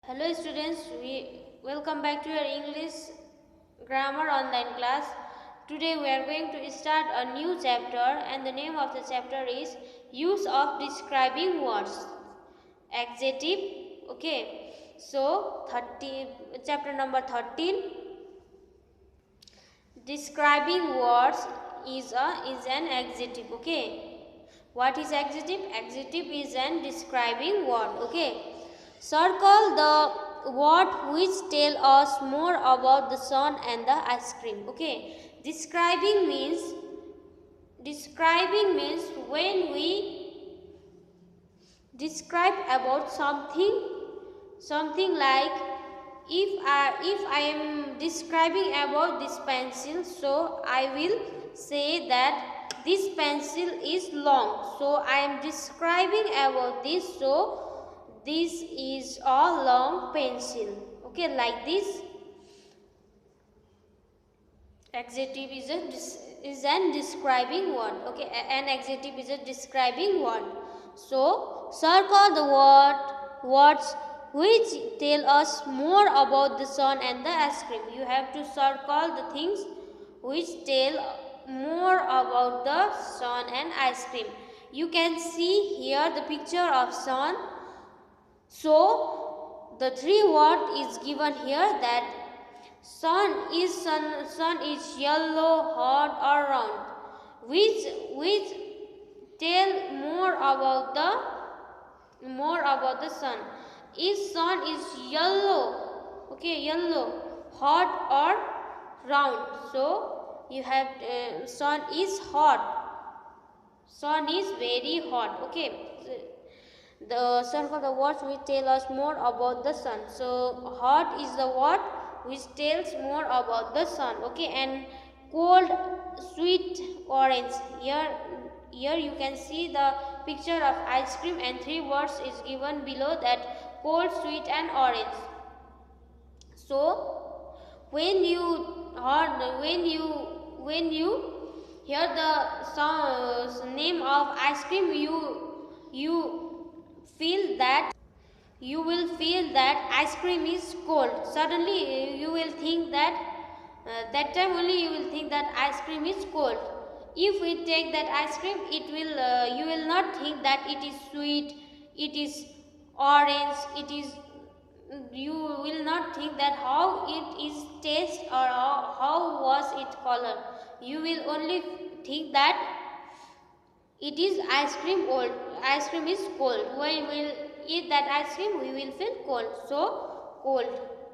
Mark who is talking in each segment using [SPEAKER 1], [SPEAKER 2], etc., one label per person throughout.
[SPEAKER 1] Hello students, we welcome back to your English grammar online class. Today we are going to start a new chapter and the name of the chapter is use of describing words. Adjective. Okay. So chapter number 13, describing words is an adjective. Okay. What is adjective? Adjective is an describing word. Okay. Circle the word which tell us more about the sun and the ice cream. Okay. Describing means when we describe about something like if I am describing about this pencil, so I will say that this pencil is long, so I am describing about this, so this is a long pencil. Okay, like this. Adjective is an describing word. Okay, an adjective is a describing word. So circle the words which tell us more about the sun and the ice cream. You have to circle the things which tell more about the sun and ice cream. You can see here the picture of sun. So the three word is given here that sun is yellow, hot or round, which tell more about the sun. Is sun is yellow, okay, yellow, hot or round? So you have sun is hot, sun is very hot. Okay, the circle the words which tell us more about the sun. So hot is the word which tells more about the sun. Okay, and cold, sweet, orange. Here you can see the picture of ice cream and three words is given below that: cold, sweet and orange. So when you hear the name of ice cream, you feel that you will feel that ice cream is cold. Suddenly you will think that that time only you will think that ice cream is cold. If we take that ice cream, it will you will not think that it is sweet, it is orange, it is, you will not think that how it is taste or how was it color. You will only think that it is ice cream old. Ice cream is cold. When we will eat that ice cream, we will feel cold. So cold.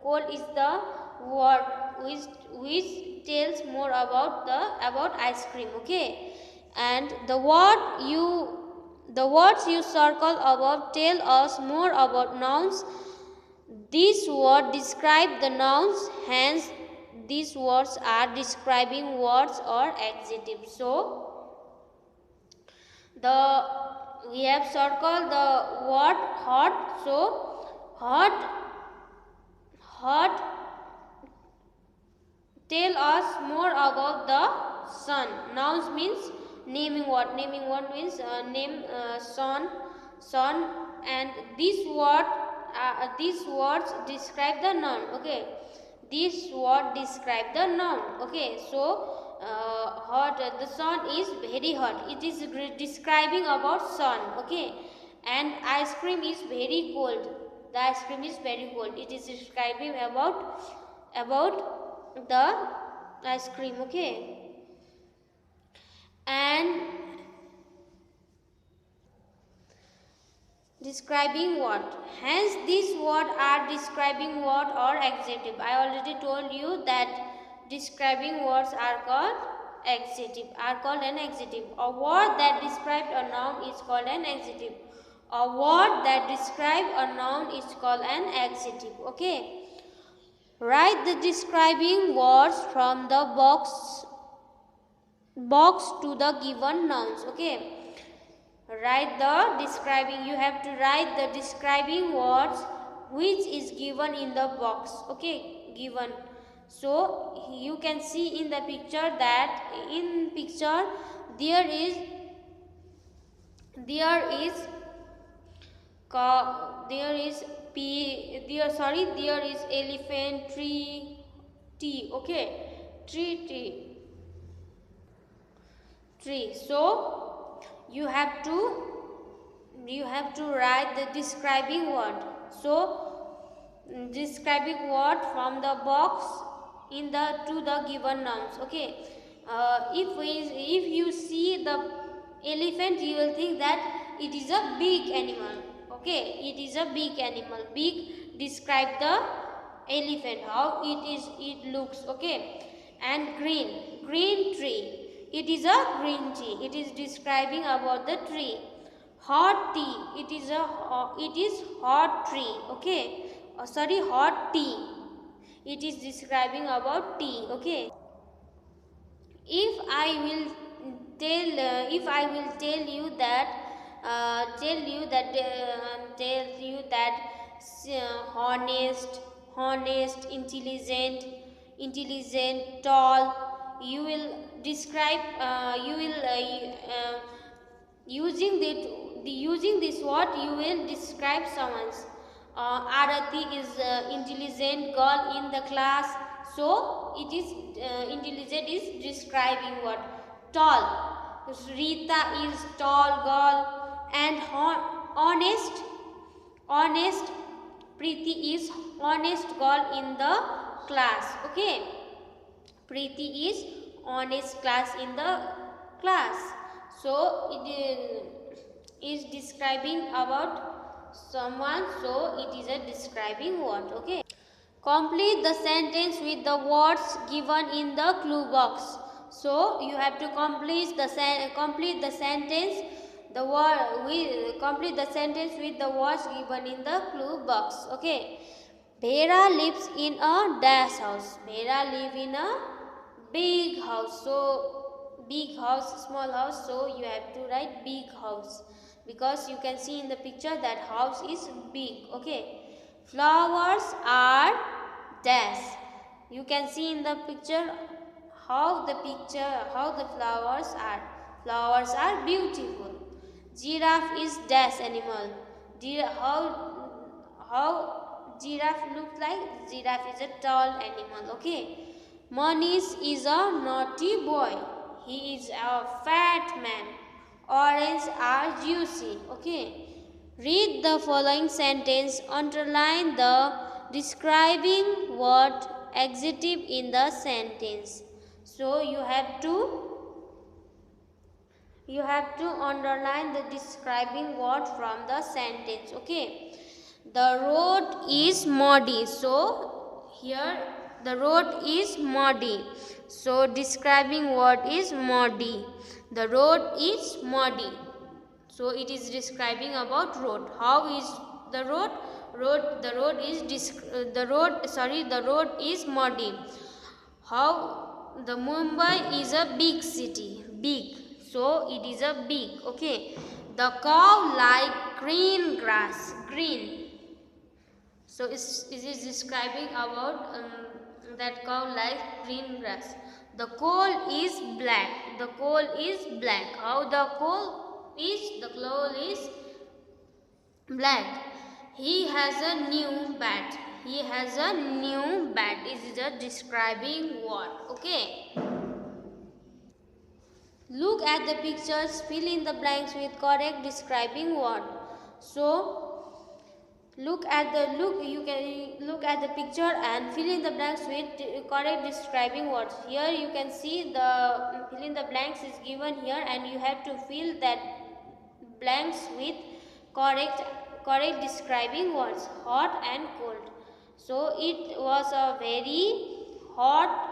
[SPEAKER 1] Cold is the word which tells more about ice cream. Okay, and the words you circle above tell us more about nouns. These words describe the nouns. Hence, these words are describing words or adjectives. So we have circled the word hot. So hot tell us more about the sun. Nouns means naming word. Naming word means name sun, and these words describe the noun. Okay, this word describe the noun. Okay, so hot, the sun is very hot, it is describing about sun. Okay, and ice cream is very cold, the ice cream is very cold, it is describing about the ice cream. Okay, and describing what? Hence these words are describing word or adjective. I already told you that describing words are called an adjective. A word that describes a noun is called an adjective. A word that describes a noun is called an adjective. Okay, write the describing words from the box to the given nouns. Okay, write the describing, you have to write the describing words which is given in the box. Okay, given. So you can see in the picture that in picture there is there is elephant, tree, T. Okay, tree. So you have to write the describing word. So describing word from the box to the given nouns. Okay, if you see the elephant, you will think that it is a big animal. Okay, it is a big animal. Big describe the elephant, how it looks. Okay, and green tree. It is a green tree. It is describing about the tree. Hot tea. It is hot tree. Okay. Hot tea. It is describing about tea. Okay. If I will tell you that honest, intelligent, tall, you will describe you will using this word you will describe someone's. Arati is intelligent girl in the class, so it is intelligent is describing what? Tall. Rita is tall girl, and honest Preeti is honest girl in the class. Okay, Preeti is honest class in the class. So it is describing about someone, so it is a describing word. Okay, complete the sentence with the words given in the clue box. So you have to complete the sentence complete the sentence with the words given in the clue box. Okay, Bhera lives in a dash house. Bhera live in a big house. So big house, small house, so you have to write big house, because you can see in the picture that house is big. Okay, flowers are dash. You can see in the picture how the flowers are. Flowers are beautiful. Giraffe is dash animal. How giraffe looks like? Giraffe is a tall animal. Okay, Manish is a naughty boy. He is a fat man. Oranges are juicy. Okay, read the following sentence. Underline the describing word adjective in the sentence. So you have to underline the describing word from the sentence. Okay, the road is muddy. So here the road is muddy. So describing word is muddy. The road is muddy. So it is describing about road. How is the road? The road is muddy. How? The Mumbai is a big city. Big. So it is a big. Okay. The cow like green grass. Green. So it is describing about that cow like green grass. The coal is black. The coal is black. How the coal is? The coal is black. He has a new bat. He has a new bat. This is a describing word. Okay. Look at the pictures. Fill in the blanks with correct describing word. So you can look at the picture and fill in the blanks with correct describing words. Here you can see the fill in the blanks is given here, and you have to fill that blanks with correct describing words, hot and cold. So it was a very hot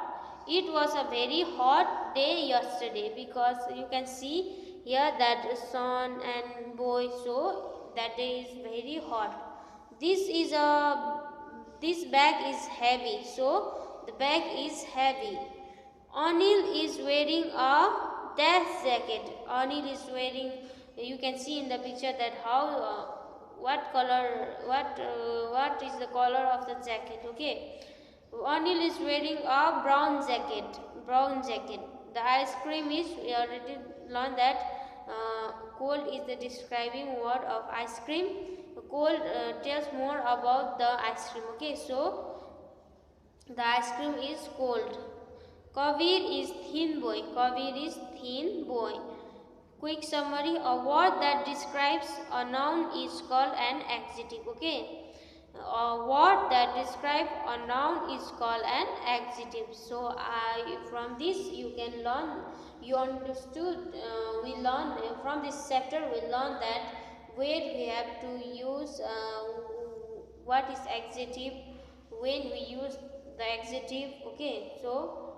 [SPEAKER 1] day yesterday, because you can see here that sun and boy, so that day is very hot. This bag is heavy, so the bag is heavy. Anil is wearing a dash jacket. Anil is wearing, you can see in the picture that how what is the color of the jacket. Okay, Anil is wearing a brown jacket. The ice cream is, we already learned that cold is the describing word of ice cream. Cold tells more about the ice cream. Okay, so the ice cream is cold. Kavir is thin boy. Kavir is thin boy. Quick summary: a word that describes a noun is called an adjective. Okay. A word that describes a noun is called an adjective. So from this you can learn, you understood, we learn from this chapter, we learn that where we have to use what is adjective, when we use the adjective. Okay, so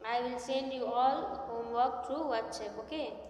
[SPEAKER 1] I will send you all homework through WhatsApp. Okay.